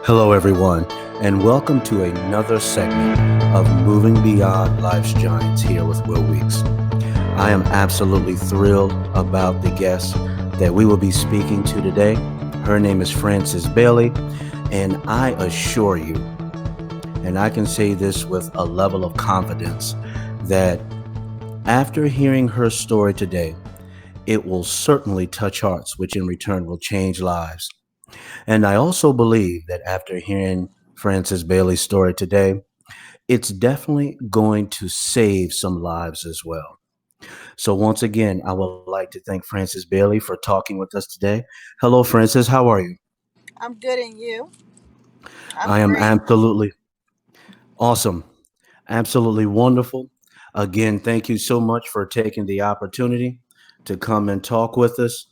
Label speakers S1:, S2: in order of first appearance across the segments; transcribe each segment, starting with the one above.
S1: Hello, everyone, and welcome to another segment of Moving Beyond Life's Giants here with Will Weeks. I am absolutely thrilled about the guest that we will be speaking to today. Her name is Frances Bailey, and I assure you, and I can say this with a level of confidence, that after hearing her story today, it will certainly touch hearts, which in return will change lives. And I also believe that after hearing Frances Bailey's story today, it's definitely going to save some lives as well. So, once again, I would like to thank Frances Bailey for talking with us today. Hello, Frances. How are you?
S2: I'm good and you? I'm
S1: I am
S2: great.
S1: absolutely awesome, absolutely wonderful. Again, thank you so much for taking the opportunity to come and talk with us.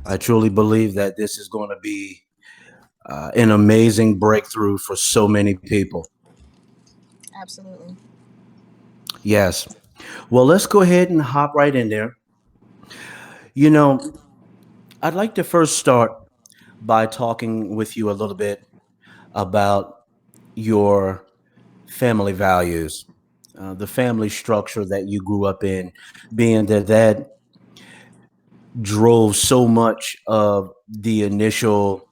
S1: I truly believe that this is going to be an amazing breakthrough for so many people.
S2: Absolutely.
S1: Yes. Well, let's go ahead and hop right in there. You know, I'd like to first start by talking with you a little bit about your family values, the family structure that you grew up in, being that drove so much of the initial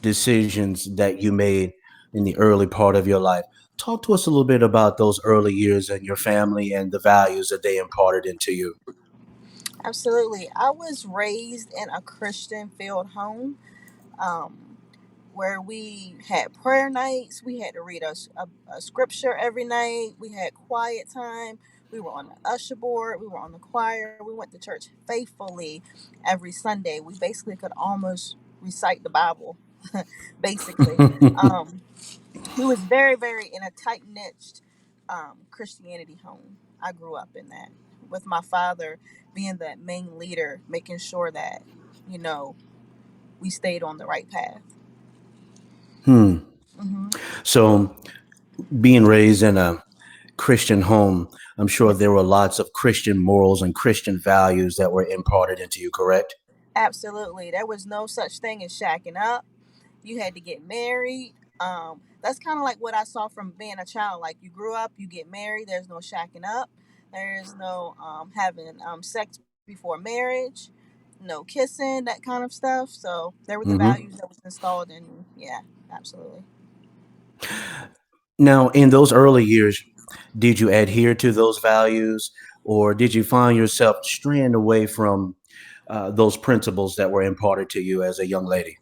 S1: decisions that you made in the early part of your life. Talk to us a little bit about those early years and your family and the values that they imparted into you.
S2: Absolutely. I was raised in a Christian filled home um, where we had prayer nights. We had to read a scripture every night. We had quiet time. We were on the usher board. We were on the choir. We went to church faithfully every Sunday. We basically could almost recite the Bible, basically. Um, we was very in a tight knit Christianity home. I grew up in that with my father being that main leader, making sure that you know we stayed on the right path.
S1: Hmm.
S2: Hmm.
S1: So, being raised in a Christian home, I'm sure
S2: Yes,
S1: there were lots of Christian morals and Christian values that were imparted into you, correct?
S2: absolutely. There was no such thing as shacking up. You had to get married. That's kind of like what I saw from being a child. Like you grew up, you get married. There's no shacking up. There's no having sex before marriage. No kissing, that kind of stuff. So there were the
S1: Hmm.
S2: values that was installed in. Yeah, absolutely.
S1: Now, in those early years, did you adhere to those values or did you find yourself straying away from those principles that were imparted to you as a young lady?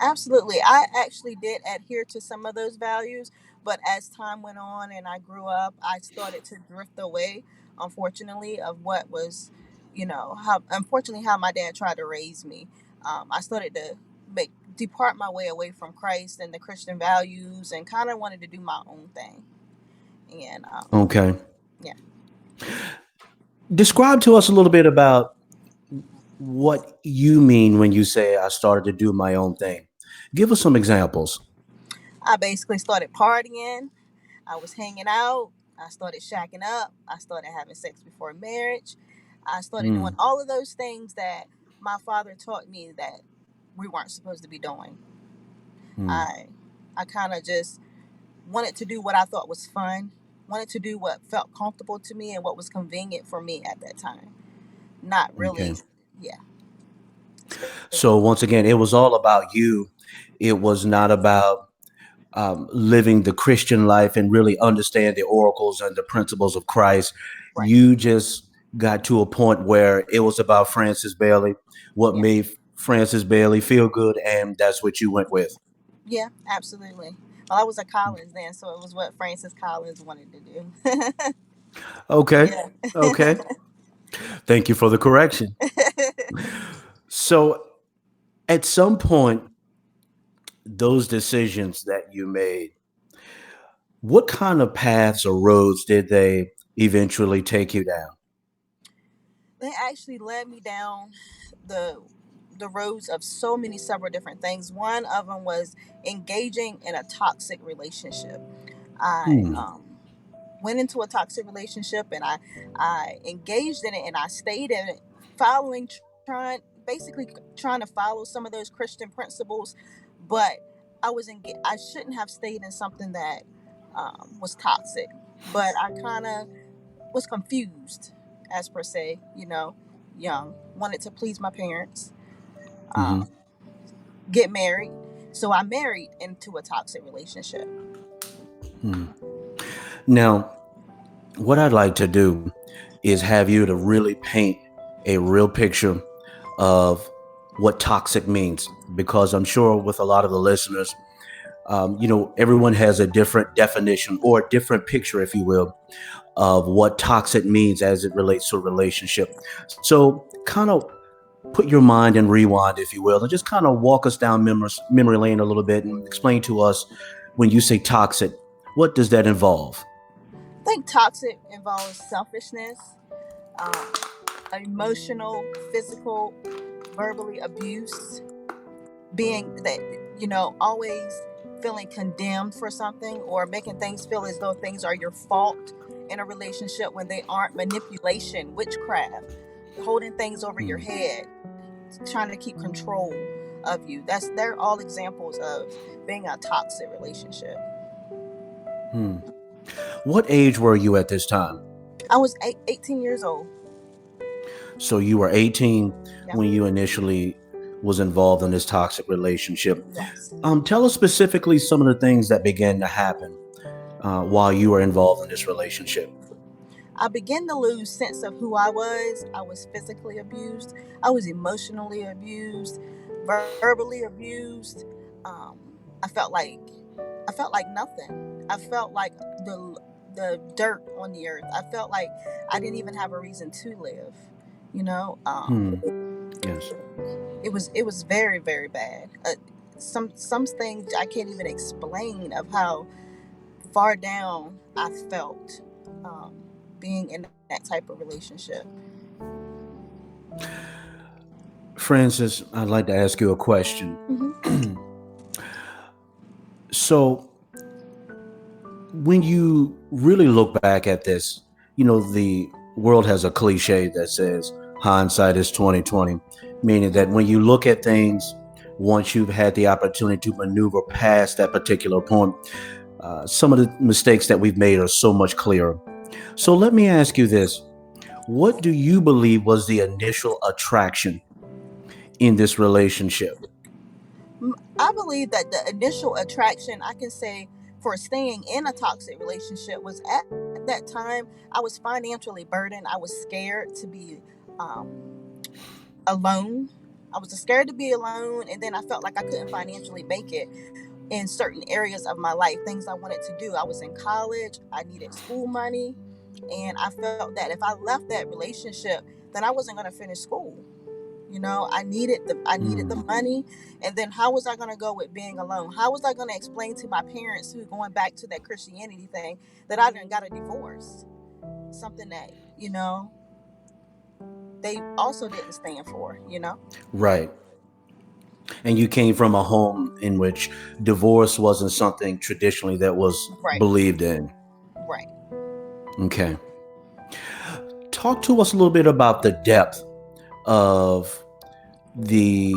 S2: Absolutely. I actually did adhere to some of those values, but as time went on and I grew up, I started to drift away, unfortunately, of what was, how unfortunately how my dad tried to raise me. I started to make depart my way away from Christ and the Christian values and kind of wanted to do my own thing. And
S1: Okay.
S2: yeah.
S1: Describe to us a little bit about what you mean when you say I started to do my own thing. Give us some examples.
S2: I basically started partying. I was hanging out. I started shacking up. I started having sex before marriage. I started doing
S1: Mm,
S2: all of those things that my father taught me that we weren't supposed to be doing.
S1: mm.
S2: I I kind of just wanted to do what I thought was fun, wanted to do what felt comfortable to me and what was convenient for me at that time. Not
S1: Okay.
S2: really, yeah,
S1: So once again, it was all about you. It was not about living the Christian life and really understand the oracles and the principles of Christ.
S2: right.
S1: You just got to a point where it was about Francis Bailey, what
S2: Yeah,
S1: made Francis Bailey feel good, and that's what you went with.
S2: yeah, absolutely. Well, I was a Collins then, so it was what Francis Collins wanted to do.
S1: Okay.
S2: Yeah.
S1: Okay. Thank you for the correction. So at some point, those decisions that you made, what kind of paths or roads did they eventually take you down?
S2: They actually led me down the the roads of so many several different things. One of them was engaging in a toxic relationship. I
S1: Hmm.
S2: went into a toxic relationship and I engaged in it and I stayed in it, following trying basically trying to follow some of those Christian principles, but I shouldn't have stayed in something that was toxic, but I kind of was confused, as per se, young, wanted to please my parents,
S1: Hmm.
S2: um, get married. So I married into a toxic relationship.
S1: Hmm. Now, what I'd like to do is have you to really paint a real picture of what toxic means, because I'm sure with a lot of the listeners, everyone has a different definition or a different picture, if you will, of what toxic means as it relates to a relationship. So, kind of put your mind in rewind, if you will, and just kind of walk us down memory lane a little bit and explain to us when you say toxic, what does that involve?
S2: I think toxic involves selfishness, um, emotional, physical, verbally abuse, being that, always feeling condemned for something or making things feel as though things are your fault in a relationship when they aren't, manipulation, witchcraft, holding things over your
S1: Hmm.
S2: head, trying to keep control of you. They're all examples of being a toxic relationship.
S1: Hmm. What age were you at this time?
S2: I was 18 years old.
S1: So you were 18
S2: Yeah.
S1: when you initially was involved in this toxic relationship.
S2: Yes.
S1: Tell us specifically some of the things that began to happen while you were involved in this relationship.
S2: I began to lose sense of who I was. I was physically abused. I was emotionally abused, verbally abused. Um, I felt like I felt like nothing. I felt like the dirt on the earth. I felt like I didn't even have a reason to live. You know,
S1: Hmm. Yes.
S2: it was very, very bad. Some things I can't even explain of how far down I felt, um, being in that type of relationship.
S1: Francis, I'd like to ask you a question.
S2: Hmm.
S1: So, when you really look back at this, the world has a cliche that says hindsight is 2020, meaning that when you look at things, once you've had the opportunity to maneuver past that particular point, some of the mistakes that we've made are so much clearer. So let me ask you this. What do you believe was the initial attraction in this relationship?
S2: I believe that the initial attraction, I can say, for staying in a toxic relationship was at that time I was financially burdened. I was scared to be, um, alone. I was scared to be alone, and then I felt like I couldn't financially make it in certain areas of my life, things I wanted to do. I was in college, I needed school money, and I felt that if I left that relationship, then I wasn't going to finish school. I needed the
S1: Hmm.
S2: money, and then how was I going to go with being alone? How was I going to explain to my parents, who going back to that Christianity thing, that I done got a divorce? Something that, they also didn't stand for.
S1: Right. And you came from a home in which divorce wasn't something traditionally that was
S2: Right.
S1: believed in.
S2: Right.
S1: Okay. Talk to us a little bit about the depth of the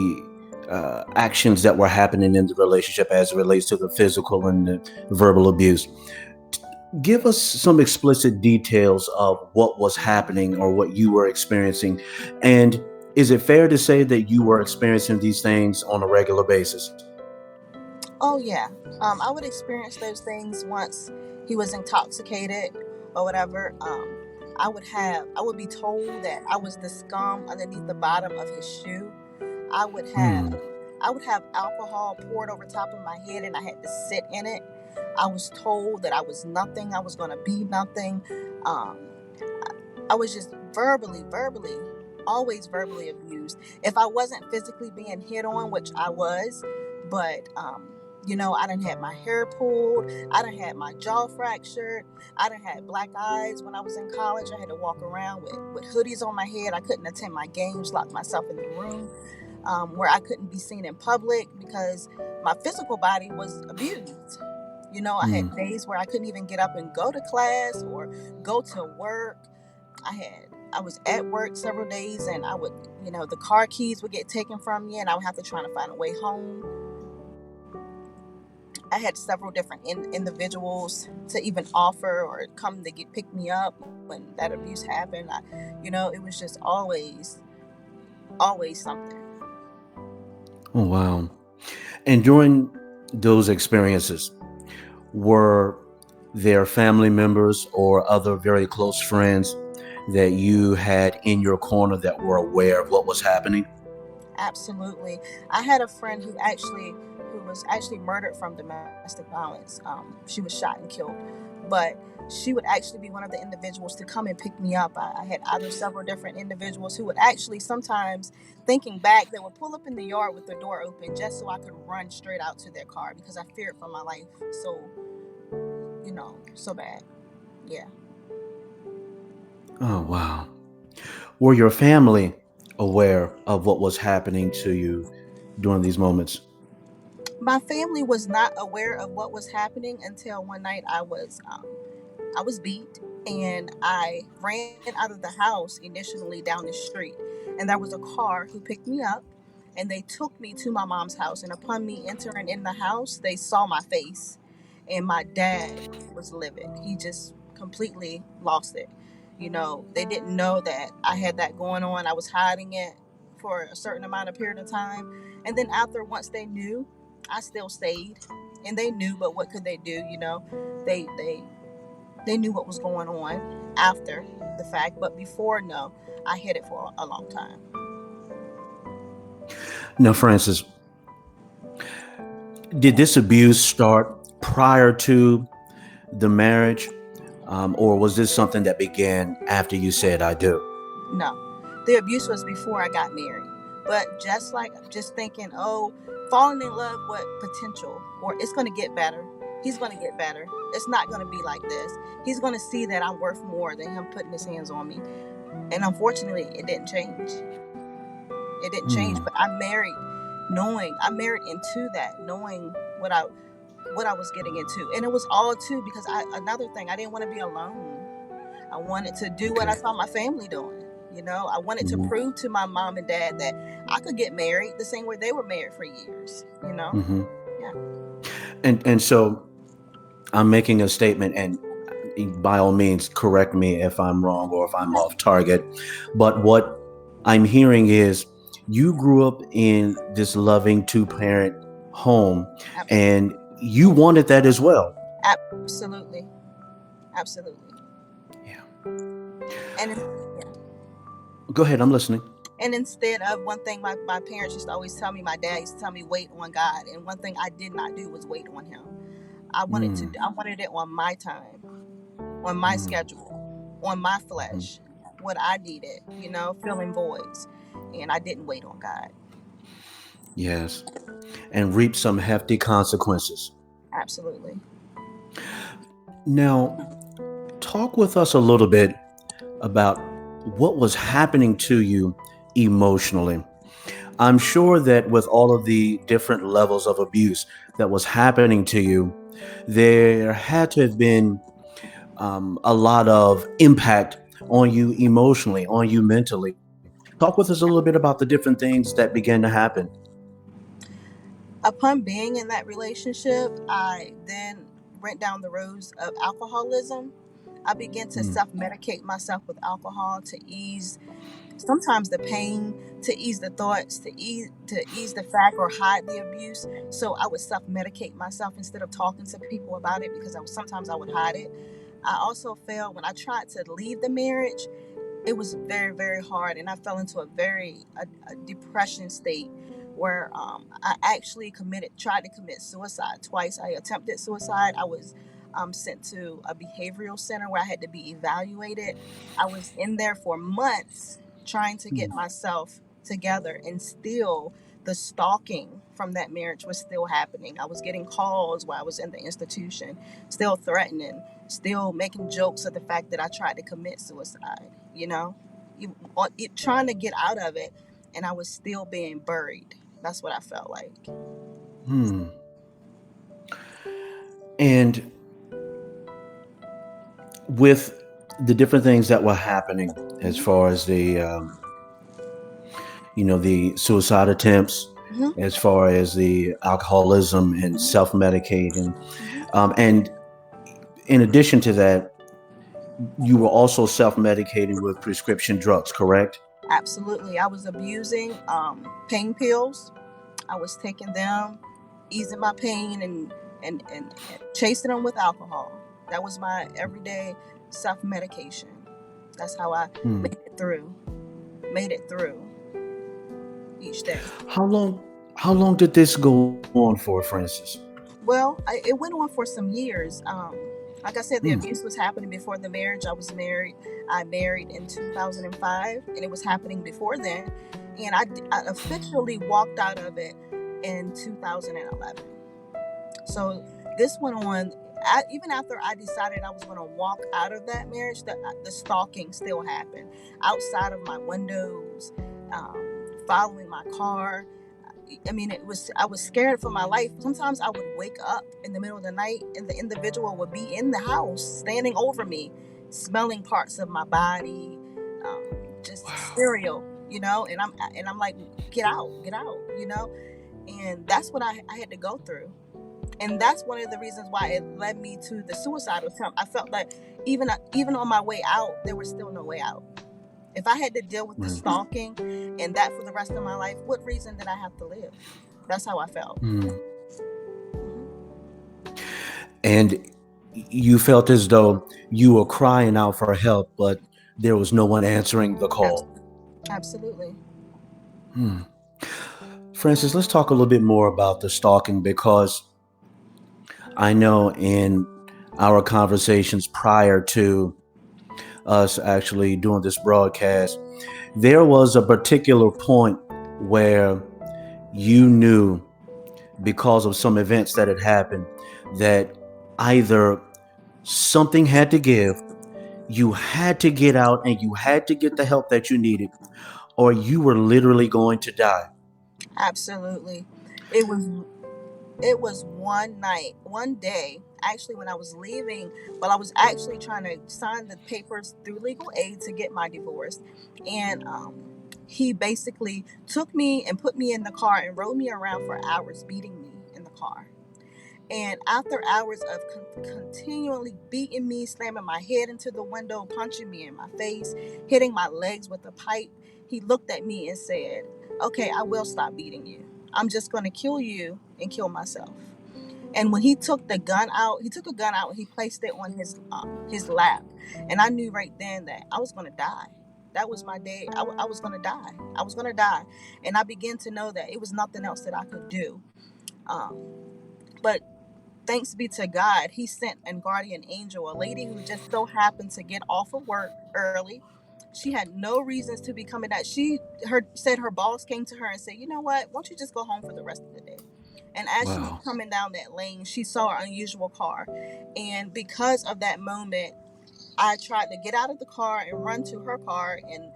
S1: actions that were happening in the relationship as it relates to the physical and the verbal abuse. Give us some explicit details of what was happening or what you were experiencing. And is it fair to say that you were experiencing these things on a regular basis?
S2: Oh yeah. I would experience those things once he was intoxicated or whatever. I would be told that I was the scum underneath the bottom of his shoe. I would have
S1: Hmm.
S2: I would have alcohol poured over top of my head, and I had to sit in it. I was told that I was nothing. I was going to be nothing. Um, I was just verbally, always verbally abused. If I wasn't physically being hit on, which I was, but I done had my hair pulled, I done had my jaw fractured, I done had black eyes when I was in college. I had to walk around with hoodies on my head. I couldn't attend my games, lock myself in the room, where I couldn't be seen in public because my physical body was abused. I had
S1: Hmm.
S2: days where I couldn't even get up and go to class or go to work. I was at work several days, and the car keys would get taken from me, and I would have to try to find a way home. I had several different individuals to even offer or come to get pick me up when that abuse happened. It was just always something.
S1: Oh, wow. And during those experiences, were there family members or other very close friends that you had in your corner that were aware of what was happening?
S2: Absolutely. I had a friend who was actually murdered from domestic violence. She was shot and killed, but she would actually be one of the individuals to come and pick me up. I had other several different individuals who would actually sometimes, thinking back, they would pull up in the yard with the door open just so I could run straight out to their car because I feared for my life so bad. Yeah.
S1: Oh, wow. Were your family aware of what was happening to you during these moments?
S2: My family was not aware of what was happening until one night I was beat and I ran out of the house initially down the street. And there was a car who picked me up and they took me to my mom's house. And upon me entering in the house, they saw my face. And my dad was livid. He just completely lost it. They didn't know that I had that going on. I was hiding it for a certain amount of period of time. And then once they knew, I still stayed. And they knew, but what could they do? They knew what was going on after the fact, but before, no, I hid it for a long time.
S1: Now, Francis, did this abuse start prior to the marriage, or was this something that began after you said "I do"?
S2: No, the abuse was before I got married. But just thinking, oh, falling in love with potential, or it's going to get better. He's going to get better. It's not going to be like this. He's going to see that I'm worth more than him putting his hands on me. And unfortunately, it didn't change. It didn't change.
S1: Hmm.
S2: But I married into that, knowing what I was getting into, and it was all too because another thing, I didn't want to be alone. I wanted to do what I
S1: Okay.
S2: saw my family doing. I wanted to
S1: Hmm.
S2: prove to my mom and dad that I could get married the same way they were married for years.
S1: Hmm.
S2: Yeah,
S1: And so I'm making a statement, and by all means, correct me if I'm wrong or if I'm
S2: okay,
S1: off target. But what I'm hearing is you grew up in this loving two-parent home,
S2: absolutely,
S1: and you wanted that as well.
S2: absolutely, absolutely.
S1: Yeah.
S2: And yeah.
S1: Go ahead. I'm listening.
S2: And instead of one thing my parents used to always tell me, my dad used to tell me, wait on God. And one thing I did not do was wait on him.
S1: Mm,
S2: I wanted it on my time, on my
S1: mm,
S2: schedule, on my
S1: mhm.
S2: flesh, what I needed, filling voids. And I didn't wait on God.
S1: Yes. And reap some hefty consequences.
S2: Absolutely.
S1: Now, talk with us a little bit about what was happening to you emotionally. I'm sure that with all of the different levels of abuse that was happening to you, there had to have been a lot of impact on you emotionally, on you mentally. Talk with us a little bit about the different things that began to happen.
S2: Upon being in that relationship, I then went down the roads of alcoholism. I began to
S1: Mm,
S2: self medicate myself with alcohol to ease sometimes the pain, to ease the thoughts, to ease the fact or hide the abuse. So I would self medicate myself instead of talking to people about it because sometimes I would hide it. I also felt when I tried to leave the marriage, it was very very hard, and I fell into a depression state where I actually tried to commit suicide twice. I attempted suicide. I was sent to a behavioral center where I had to be evaluated. I was in there for months trying to get
S1: mm,
S2: myself together, and still the stalking from that marriage was still happening. I was getting calls while I was in the institution, still threatening, still making jokes of the fact that I tried to commit suicide, trying to get out of it, and I was still being buried. That's what I felt like.
S1: mm. And with the different things that were happening, as
S2: Mhm.
S1: far as the suicide attempts,
S2: Hmm.
S1: as far as the alcoholism and
S2: Hmm.
S1: self-medicating.
S2: Hmm.
S1: And in addition to that, you were also self-medicating with prescription drugs, correct?
S2: Absolutely. I was abusing pain pills. I was taking them, easing my pain, and chasing them with alcohol. That was my everyday self medication. That's how I
S1: Hmm.
S2: made it through. Made it through each day.
S1: How long? How long did this go on for, Francis?
S2: Well, it went on for some years. Like I said, the
S1: Hmm.
S2: abuse was happening before the marriage. I was married. I married in 2005, and it was happening before then. And I officially walked out of it in 2011. So this went on. Even after I decided I was going to walk out of that marriage, the stalking still happened outside of my windows, following my car. I mean, I was scared for my life. Sometimes I would wake up in the middle of the night and the individual would be in the house, standing over me, smelling parts of my body, um, just
S1: Wow.
S2: cereal, and I'm like, get out, and that's what I had to go through. And that's one of the reasons why it led me to the suicidal attempt. I felt like even on my way out, there was still no way out. If I had to deal with the
S1: Hmm.
S2: stalking and that for the rest of my life, what reason did I have to live? That's how I felt.
S1: Hmm.
S2: Hmm.
S1: And you felt as though you were crying out for help, but there was no one answering the
S2: Abs-
S1: call.
S2: Absolutely.
S1: Hmm. Francis, let's talk a little bit more about the stalking because I know in our conversations prior to us actually doing this broadcast, there was a particular point where you knew because of some events that had happened that either something had to give, you had to get out and you had to get the help that you needed, or you were literally going to die.
S2: Absolutely. It was it was one night, one day, actually when I was leaving, while I was actually trying to sign the papers through legal aid to get my divorce. And he basically took me and put me in the car and rode me around for hours, beating me in the car. And after hours of continually beating me, slamming my head into the window, punching me in my face, hitting my legs with a pipe, he looked at me and said, "Okay, I will stop beating you. I'm just going to kill you and kill myself." And when he took the gun out, he took a gun out and he placed it on his lap. And I knew right then that I was going to die. That was my day. I was going to die. I was going to die. And I began to know that it was nothing else that I could do. Um, but thanks be to God, he sent a guardian angel, a lady who just so happened to get off of work early. She had no reasons to be coming out. Her boss came to her and said, "You know what? Why don't you just go home for the rest of the day?" And as she was
S1: Wow.
S2: coming down that lane, she saw an unusual car. And because of that moment, I tried to get out of the car and run to her car, and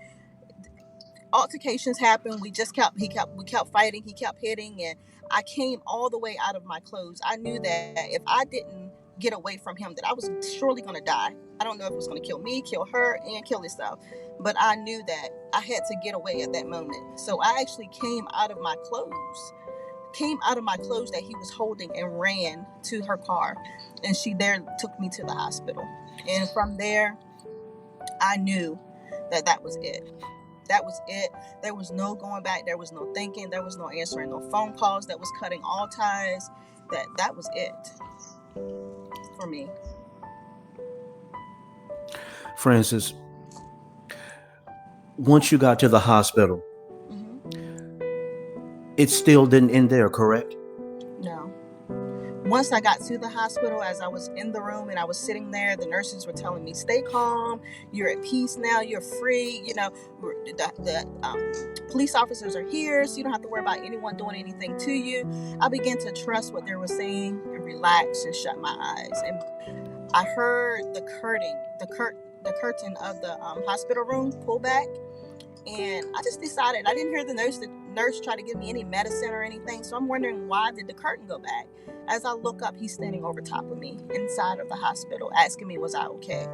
S2: altercations happened. We kept fighting. He kept hitting, and I came all the way out of my clothes. I knew that if I didn't get away from him, that I was surely going to die. I don't know if it was going to kill me, kill her, and kill himself, but I knew that I had to get away at that moment. So I actually came out of my clothes that he was holding and ran to her car, and she there took me to the hospital. And from there, I knew that that was it. That was it. There was no going back. There was no thinking. There was no answering no phone calls. That was cutting all ties. That was it for me.
S1: Francis, once you got to the hospital,
S2: Hmm.
S1: it still didn't end there, correct?
S2: No. Once I got to the hospital, as I was in the room and I was sitting there, the nurses were telling me, "Stay calm. You're at peace now. You're free. The police officers are here, so you don't have to worry about anyone doing anything to you." I began to trust what they were saying and relax and shut my eyes. And I heard the curtain of the hospital room pull back, and I just decided I didn't hear the nurse try to give me any medicine or anything. So I'm wondering, why did the curtain go back? As I look up, he's standing over top of me inside of the hospital, asking me, was I okay?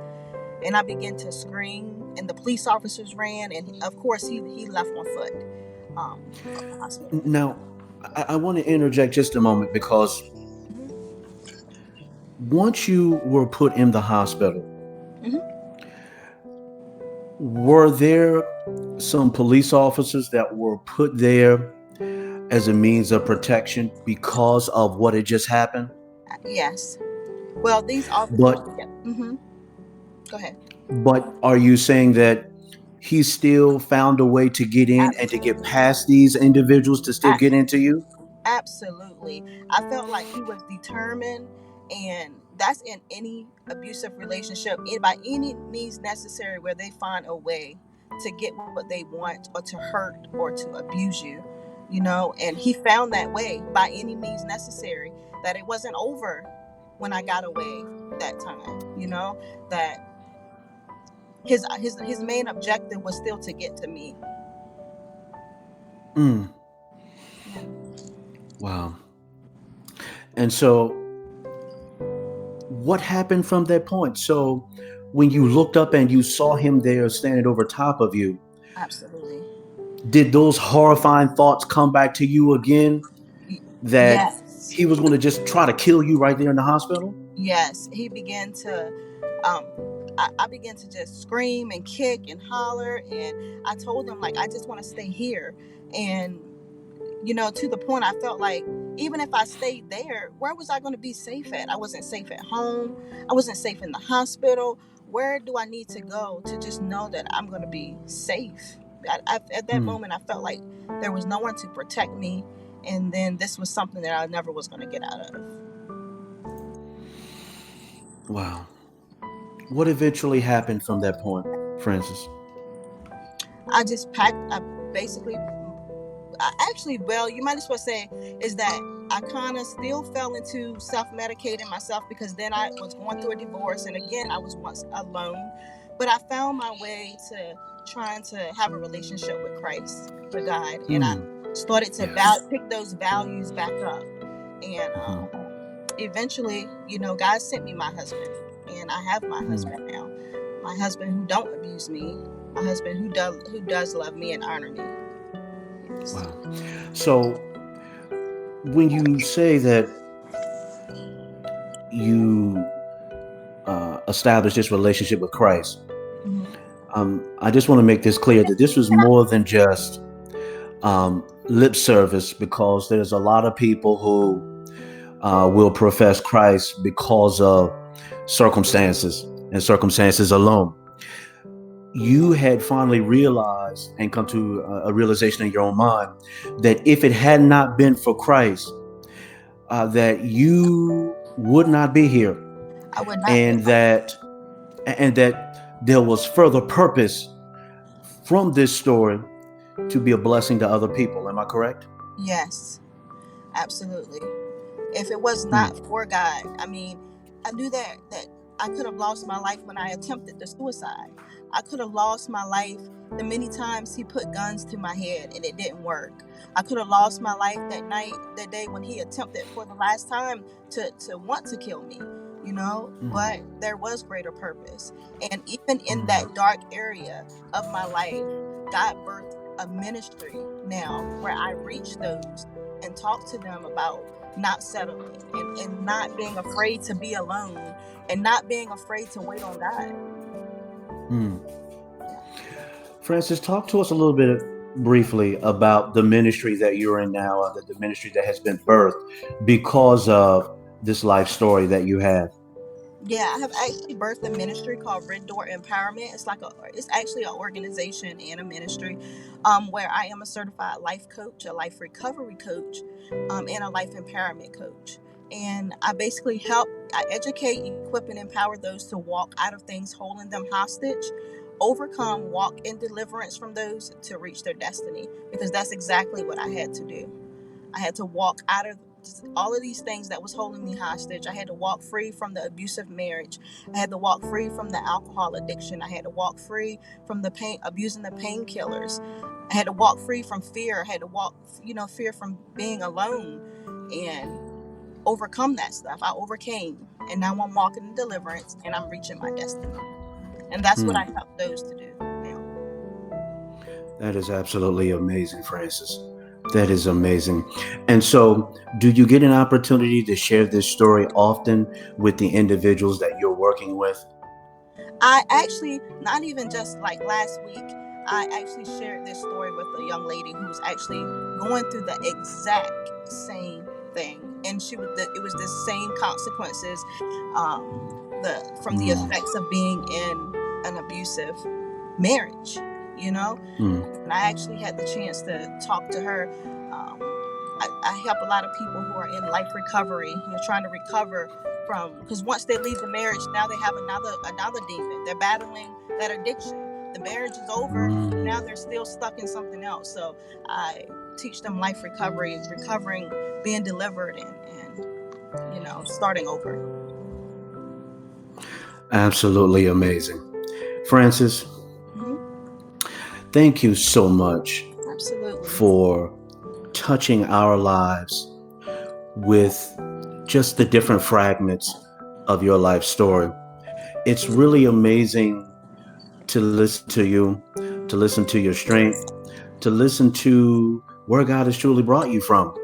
S2: And I began to scream, and the police officers ran, and of course he left on foot from the hospital.
S1: Now, I want to interject just a moment because
S2: Hmm.
S1: once you were put in the hospital,
S2: Hmm.
S1: were there some police officers that were put there as a means of protection because of what had just happened?
S2: Yes. Well, these officers.
S1: But
S2: Yeah. Hmm. Go ahead.
S1: but are you saying that he still found a way to get in and to get
S2: Absolutely.
S1: past these individuals to still get into you?
S2: Absolutely. I felt like he was determined, and that's in any abusive relationship, by any means necessary, where they find a way to get what they want or to hurt or to abuse you, and he found that way by any means necessary, that it wasn't over when I got away that time, that his main objective was still to get to me.
S1: Mm,
S2: Yeah.
S1: wow. And so what happened from that point? So when you looked up and you saw him there standing over top of you,
S2: Absolutely.
S1: did those horrifying thoughts come back to you again that
S2: Yes.
S1: he was going to just try to kill you right there in the hospital?
S2: Yes, he began to. Um, I began to just scream and kick and holler, and I told him, like, I just want to stay here, and to the point I felt like, even if I stayed there, where was I going to be safe at? I wasn't safe at home. I wasn't safe in the hospital. Where do I need to go to just know that I'm going to be safe? At that
S1: Hmm.
S2: moment, I felt like there was no one to protect me, and then this was something that I never was going to get out of.
S1: Wow. What eventually happened from that point, Francis?
S2: I just packed. I basically, actually, well, you might as well say is that I kind of still fell into self-medicating myself, because then I was going through a divorce, and again I was once alone, but I found my way to trying to have a relationship with Christ, with God, and I
S1: Hmm.
S2: started to
S1: Yes.
S2: pick those values back up, and
S1: Hmm.
S2: eventually, God sent me my husband, and I have my
S1: Hmm.
S2: husband now, my husband who don't abuse me, my husband who does love me and honor me. Yes.
S1: Wow. So when you say that you established this relationship with Christ,
S2: Mhm.
S1: I just want to make this clear that this was more than just lip service, because there's a lot of people who will profess Christ because of circumstances and circumstances alone. You had finally realized and come to a realization in your own mind that if it had not been for Christ, that you would not be here,
S2: I would not be.
S1: and that there was further purpose from this story to be a blessing to other people. Am I correct?
S2: Yes, absolutely. If it was
S1: Hmm.
S2: not for God, I mean, I knew that I could have lost my life when I attempted the suicide. I could have lost my life the many times he put guns to my head and it didn't work. I could have lost my life that day when he attempted for the last time to want to kill me,
S1: Hmm.
S2: but there was greater purpose. And even in
S1: Hmm.
S2: that dark area of my life, God birthed a ministry now where I reach those and talk to them about not settling, and not being afraid to be alone, and not being afraid to wait on God.
S1: Hmm.
S2: Yeah.
S1: Francis, talk to us a little bit briefly about the ministry that you're in now, the ministry that has been birthed because of this life story that you have.
S2: Yeah, I have actually birthed a ministry called Red Door Empowerment. It's actually an organization and a ministry, where I am a certified life coach, a life recovery coach, and a life empowerment coach. And I basically I educate, equip, and empower those to walk out of things holding them hostage, overcome, walk in deliverance from those to reach their destiny. Because that's exactly what I had to do. I had to walk out of all of these things that was holding me hostage. I had to walk free from the abusive marriage. I had to walk free from the alcohol addiction. I had to walk free from the pain, abusing the painkillers. I had to walk free from fear. I had to walk, fear from being alone, and overcome that stuff. I overcame, and now I'm walking in deliverance, and I'm reaching my destiny. And that's what
S1: Hmm.
S2: I help those to do now.
S1: That is absolutely amazing, Francis. That is amazing. And so, do you get an opportunity to share this story often with the individuals that you're working with?
S2: I actually, not even just like last week, I actually shared this story with a young lady who was actually going through the exact same thing, and it was the same consequences, the from the
S1: Mm,
S2: effects of being in an abusive marriage. You know,
S1: mm,
S2: and I actually had the chance to talk to her. I help a lot of people who are in life recovery, trying to recover from, because once they leave the marriage, now they have another demon. They're battling that addiction. The marriage is over. Now
S1: mm.
S2: they're still stuck in something else. So I teach them life recovery, recovering, being delivered, and starting over.
S1: Absolutely amazing. Francis,
S2: Hmm.
S1: thank you so much
S2: Absolutely.
S1: for touching our lives with just the different fragments of your life story. It's really amazing to listen to you, to listen to your strength, to listen to where God has truly brought you from,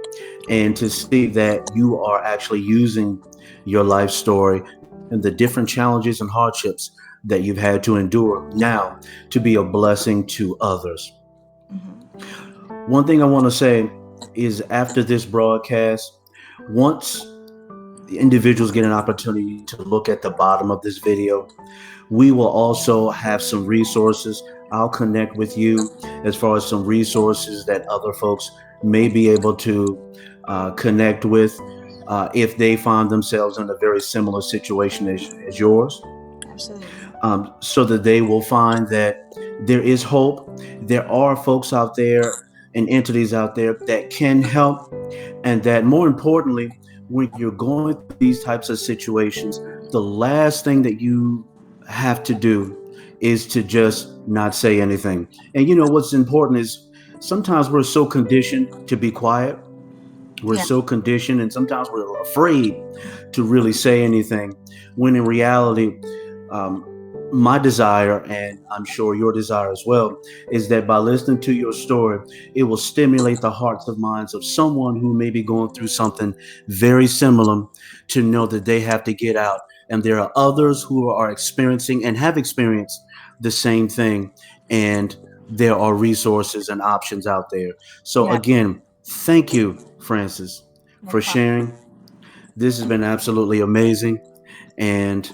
S1: and to see that you are actually using your life story and the different challenges and hardships that you've had to endure now to be a blessing to others.
S2: Hmm.
S1: One thing I want to say is after this broadcast, once the individuals get an opportunity to look at the bottom of this video, we will also have some resources. I'll connect with you as far as some resources that other folks may be able to connect with if they find themselves in a very similar situation as yours,
S2: Absolutely.
S1: so that they will find that there is hope. There are folks out there and entities out there that can help, and that more importantly, when you're going through these types of situations, the last thing that you have to do is to just not say anything. And what's important is sometimes we're so conditioned to be quiet. We're
S2: Yeah.
S1: so conditioned, and sometimes we're afraid to really say anything. When in reality, um, my desire, and I'm sure your desire as well, is that by listening to your story, it will stimulate the hearts of minds of someone who may be going through something very similar to know that they have to get out. And there are others who are experiencing and have experienced the same thing. And there are resources and options out there. So,
S2: Yeah.
S1: again, thank you, Francis,
S2: No
S1: for
S2: problem.
S1: sharing. This has been absolutely amazing. And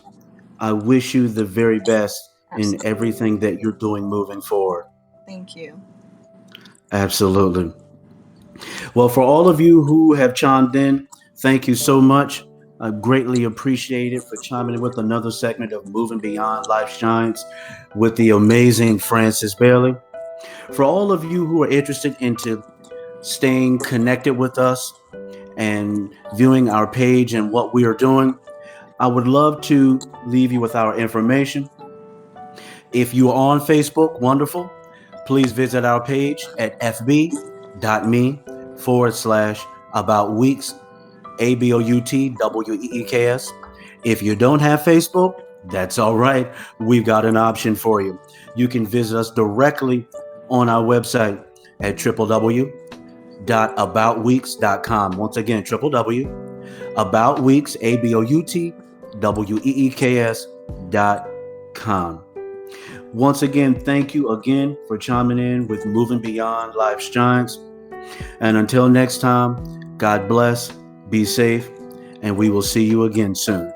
S1: I wish you the very best in
S2: Absolutely.
S1: everything that you're doing moving forward.
S2: Thank you.
S1: Absolutely. Well, for all of you who have chimed in, thank you so much. I greatly appreciate it for chiming in with another segment of Moving Beyond Life's Giants with the amazing Francis Bailey. For all of you who are interested into staying connected with us and viewing our page and what we are doing, I would love to leave you with our information. If you are on Facebook, wonderful. Please visit our page at fb.me/about weeks, ABOUTWEEKS. If you don't have Facebook, that's all right. We've got an option for you. You can visit us directly on our website at www.aboutweeks.com. Once again, www.aboutweeks, ABOUTWEEKS.com. Once again, thank you again for chiming in with Moving Beyond Life's Giants. And until next time, God bless, be safe, and we will see you again soon.